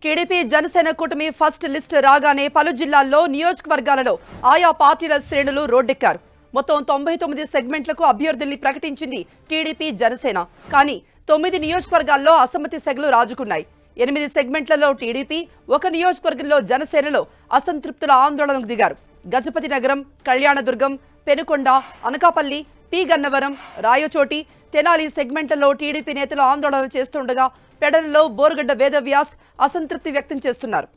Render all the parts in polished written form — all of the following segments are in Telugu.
టీడీపీ జనసేన కూటమి ఫస్ట్ లిస్ట్ రాగానే పలు జిల్లాల్లో నియోజకవర్గాలలో ఆయా పార్టీల శ్రేణులు రోడ్డెక్కారు. మొత్తం 99 సెగ్మెంట్లకు అభ్యర్థుల్ని ప్రకటించింది టీడీపీ జనసేన. కానీ 9 నియోజకవర్గాల్లో అసమ్మతి సెగలు రాజుకున్నాయి. 8 సెగ్మెంట్లలో టీడీపీ, 1 నియోజకవర్గంలో జనసేనలో అసంతృప్తుల ఆందోళనకు దిగారు. గజపతి నగరం, కళ్యాణదుర్గం, పెనుకొండ, అనకాపల్లి, పి గన్నవరం, రాయచోటి, తెనాలి సెగ్మెంట్లలో టీడీపీ నేతలు ఆందోళన చేస్తుండగా పెడలలో బోరుగడ్డ వేదవ్యాస్ అసంతృప్తి వ్యక్తం చేస్తున్నారు.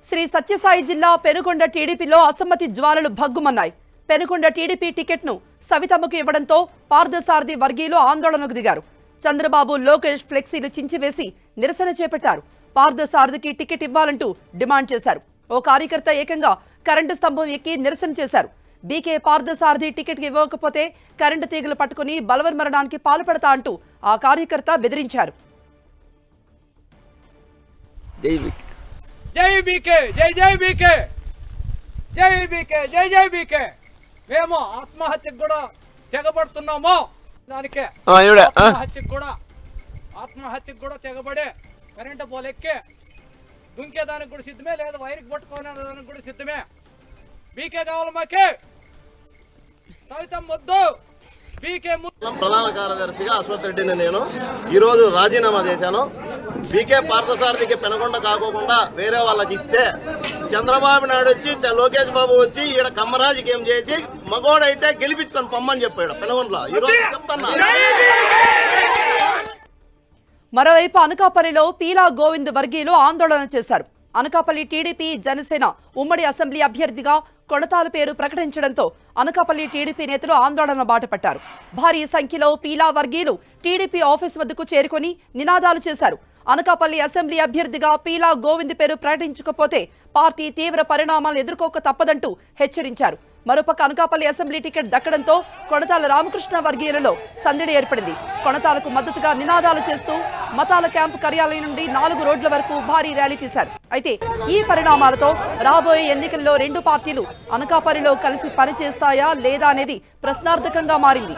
శ్రీ సత్యసాయి జిల్లా పెనుకొండ టీడీపీలో అసమ్మతి జ్వాలలు భగ్గుమన్నాయి. పెనుకొండ టీడీపీ టికెట్ను సవితమ్మకు ఇవ్వడంతో పార్థసారథి వర్గీయులు ఆందోళనకు దిగారు. చంద్రబాబు, లోకేష్ ఫ్లెక్సీలు చించివేసి నిరసన చేపట్టారు. పార్థసారథికి టికెట్ ఇవ్వాలంటూ డిమాండ్ చేశారు. ఓ కార్యకర్త ఏకంగా కరెంటు స్తంభం ఎక్కి నిరసన చేశారు. బీకే పార్థసారథి టికెట్ ఇవ్వకపోతే కరెంటు తీగలు పట్టుకుని బలవన్మరణానికి పాల్పడతా అంటూ ఆ కార్యకర్త బెదిరించారు. జై బీకే, జై జై బీకే, జై బీకే, జై జై బీకే. మేము ఆత్మహత్యకు కూడా తెగబడుతున్నాము. దానికే ఆత్మహత్యకు కూడా తెగబడే కరెంటు పోలెక్కే దుంకేదానికి కూడా సిద్ధమే, లేదా వైర్కి పట్టుకోవడానికి కూడా సిద్ధమే. బీకే కావాలి మాకే, సవితం వద్దు. ప్రధాన కార్యదర్శిగా అశ్వత్ రెడ్డిని నేను ఈరోజు రాజీనామా చేశాను. బీకే పార్థసారథికి పెనకొండ కాకోకుండా వేరే వాళ్ళకి ఇస్తే చంద్రబాబు నాయుడు వచ్చి, లోకేష్ బాబు వచ్చి ఈడ కమ్మరాజకీయం చేసి మగోడైతే గెలిపించుకొని పొమ్మని చెప్పాడు పెనకొండలో. ఈరోజు చెప్తున్నా. మరోవైపు అనకాపల్లిలో పీలా గోవింద్ వర్గీయులు ఆందోళన చేశారు. అనకాపల్లి టీడీపీ జనసేన ఉమ్మడి అసెంబ్లీ అభ్యర్థిగా కొణతాల పేరు ప్రకటించడంతో అనకాపల్లి టీడీపీ నేతలు ఆందోళన బాటపట్టారు. భారీ సంఖ్యలో పీలా వర్గీయులు టీడీపీ ఆఫీస్ వద్దకు చేరుకుని నినాదాలు చేశారు. అనకాపల్లి అసెంబ్లీ అభ్యర్థిగా పీలా గోవింద్ పేరు ప్రకటించకపోతే పార్టీ తీవ్ర పరిణామాలు ఎదుర్కోక తప్పదంటూ హెచ్చరించారు. మరోపక్క అనకాపల్లి అసెంబ్లీ టికెట్ దక్కడంతో కొణతాల రామకృష్ణ వర్గీయులలో సందడి ఏర్పడింది. కొణతాలకు మద్దతుగా నినాదాలు చేస్తూ మతాల క్యాంపు కార్యాలయం నుండి 4 రోడ్ల వరకు భారీ ర్యాలీ తీశారు. అయితే ఈ పరిణామాలతో రాబోయే ఎన్నికల్లో 2 పార్టీలు అనకాపల్లిలో కలిసి పనిచేస్తాయా లేదా అనేది ప్రశ్నార్థకంగా మారింది.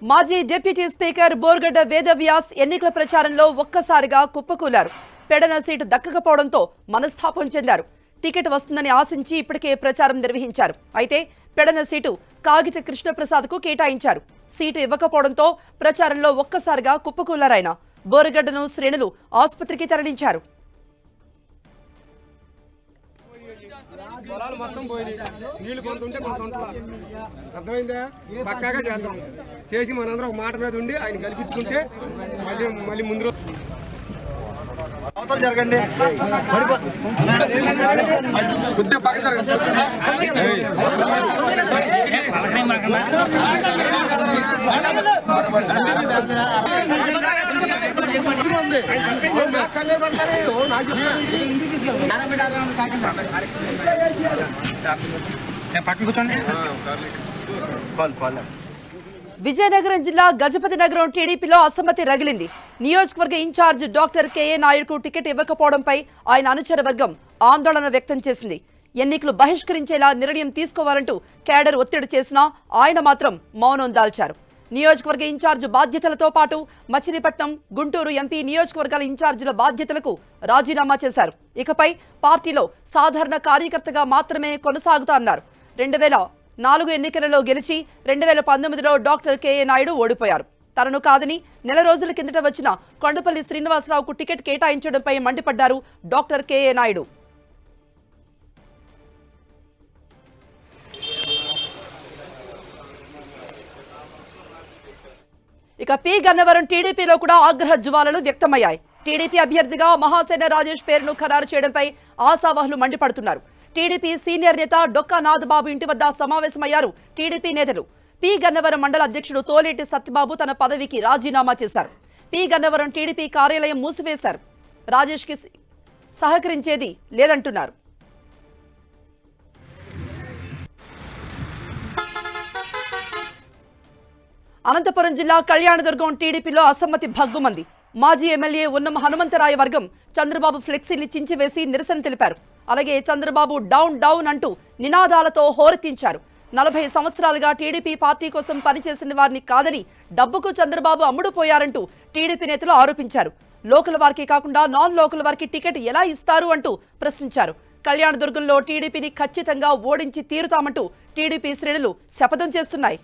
మాజీ డిప్యూటీ స్పీకర్ బోరుగడ్డ వేదవ్యాస్ ఎన్నికల ప్రచారంలో ఒక్కసారిగా కుప్పకూలారు. పెడన సీటు దక్కకపోవడంతో మనస్తాపం చెందారు. టికెట్ వస్తుందని ఆశించి ఇప్పటికే ప్రచారం నిర్వహించారు. అయితే పెడన సీటు కాగిత కృష్ణప్రసాద్కు కేటాయించారు. సీటు ఇవ్వకపోవడంతో ప్రచారంలో ఒక్కసారిగా కుప్పకూలారాయన. బోరుగడ్డను శ్రేణులు ఆసుపత్రికి తరలించారు. పొలాలు మొత్తం పోయినాయి, నీళ్లు కొంత ఉంటే కొంత ఉంటుంది. అర్థమైందా? పక్కాగా చేద్దాం. చేసి మనందరం ఒక మాట మీద ఉండి ఆయన కల్పించుకుంటే మళ్ళీ ముందు అవతల జరగండి. కొద్దిగా పక్క జరగండి. విజయనగరం జిల్లా గజపతి నగరం టీడీపీలో అసమ్మతి రగిలింది. నియోజకవర్గ ఇన్ఛార్జ్ డాక్టర్ కేఏ నాయుడుకు టికెట్ ఇవ్వకపోవడంపై ఆయన అనుచర వర్గం ఆందోళన వ్యక్తం చేసింది. ఎన్నికలు బహిష్కరించేలా నిర్ణయం తీసుకోవాలంటూ కేడర్ ఒత్తిడి చేసినా ఆయన మాత్రం మౌనం దాల్చారు. నియోజకవర్గ ఇన్ఛార్జ్ బాధ్యతలతో పాటు మచిలీపట్నం, గుంటూరు ఎంపీ నియోజకవర్గాల ఇన్ఛార్జీల బాధ్యతలకు రాజీనామా చేశారు. ఇకపై పార్టీలో సాధారణ కార్యకర్తగా మాత్రమే కొనసాగుతా అన్నారు. 2004 ఎన్నికలలో గెలిచి 2019లో డాక్టర్ కేఏ నాయుడు ఓడిపోయారు. తనను కాదని నెల రోజుల కిందట వచ్చిన కొండపల్లి శ్రీనివాసరావుకు టికెట్ కేటాయించడంపై మండిపడ్డారు డాక్టర్ కేఏ నాయుడు. ఇక పి గన్నవరం టీడీపీలో కూడా ఆగ్రహ జ్వాలలు వ్యక్తమయ్యాయి. టీడీపీ అభ్యర్థిగా మహాసేన రాజేష్ పేరును ఖరారు చేయడంపై ఆశావహులు మండిపడుతున్నారు. టీడీపీ సీనియర్ నేత డొక్కా నాథబాబు ఇంటి వద్ద సమావేశమయ్యారు టీడీపీ నేతలు. పి గన్నవరం మండల అధ్యక్షుడు తోలేటి సత్యబాబు తన పదవికి రాజీనామా చేశారు. పి గన్నవరం టీడీపీ కార్యాలయం మూసివేశారు. రాజేష్ కి సహకరించేది లేదంటున్నారు. అనంతపురం జిల్లా కళ్యాణదుర్గం టీడీపీలో అసమ్మతి భగ్గుమంది. మాజీ ఎమ్మెల్యే ఉన్నమ హనుమంతరాయ వర్గం చంద్రబాబు ఫ్లెక్సీని చించివేసి నిరసన తెలిపారు. అలాగే చంద్రబాబు డౌన్ డౌన్ అంటూ నినాదాలతో హోరెత్తించారు. 40 సంవత్సరాలుగా టీడీపీ పార్టీ కోసం పనిచేసిన వారిని కాదని డబ్బుకు చంద్రబాబు అమ్ముడుపోయారంటూ టీడీపీ నేతలు ఆరోపించారు. లోకల్ వారికి కాకుండా నాన్ లోకల్ వారికి టికెట్ ఎలా ఇస్తారు అంటూ ప్రశ్నించారు. కళ్యాణదుర్గంలో టీడీపీని ఖచ్చితంగా ఓడించి తీరుతామంటూ టీడీపీ శ్రేణులు శపథం చేస్తున్నాయి.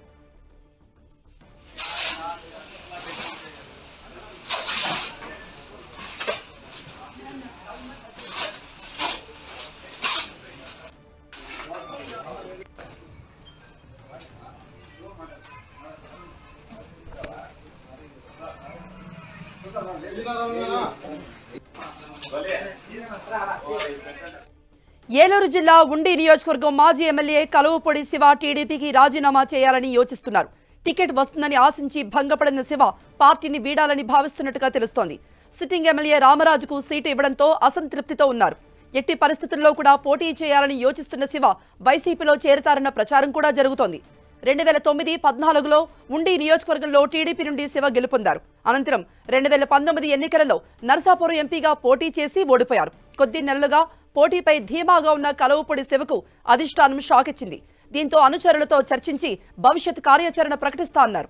ఏలూరు జిల్లా ఉండి నియోజకవర్గం మాజీ ఎమ్మెల్యే కలువపొడి శివ టీడీపీకి రాజీనామా చేయాలని యోచిస్తున్నారు. టికెట్ వస్తుందని ఆశించి భంగపడిన శివ పార్టీని వీడాలని భావిస్తున్నట్టుగా తెలుస్తోంది. సిట్టింగ్ ఎమ్మెల్యే రామరాజుకు సీటు ఇవ్వడంతో అసంతృప్తితో ఉన్నారు. ఎట్టి పరిస్థితుల్లో కూడా పోటీ చేయాలని యోచిస్తున్న శివ వైసీపీలో చేరతారన్న ప్రచారం కూడా జరుగుతోంది. 2009-14లో ఉండి నియోజకవర్గంలో టీడీపీ నుండి శివ గెలుపొందారు. అనంతరం 2019 ఎన్నికలలో నరసాపురం ఎంపీగా పోటీ చేసి ఓడిపోయారు. కొద్ది నెలలుగా పోటీపై ధీమాగా ఉన్న కలువపొడి శివకు అధిష్టానం షాక్ ఇచ్చింది. దీంతో అనుచరులతో చర్చించి భవిష్యత్ కార్యాచరణ ప్రకటిస్తా అన్నారు.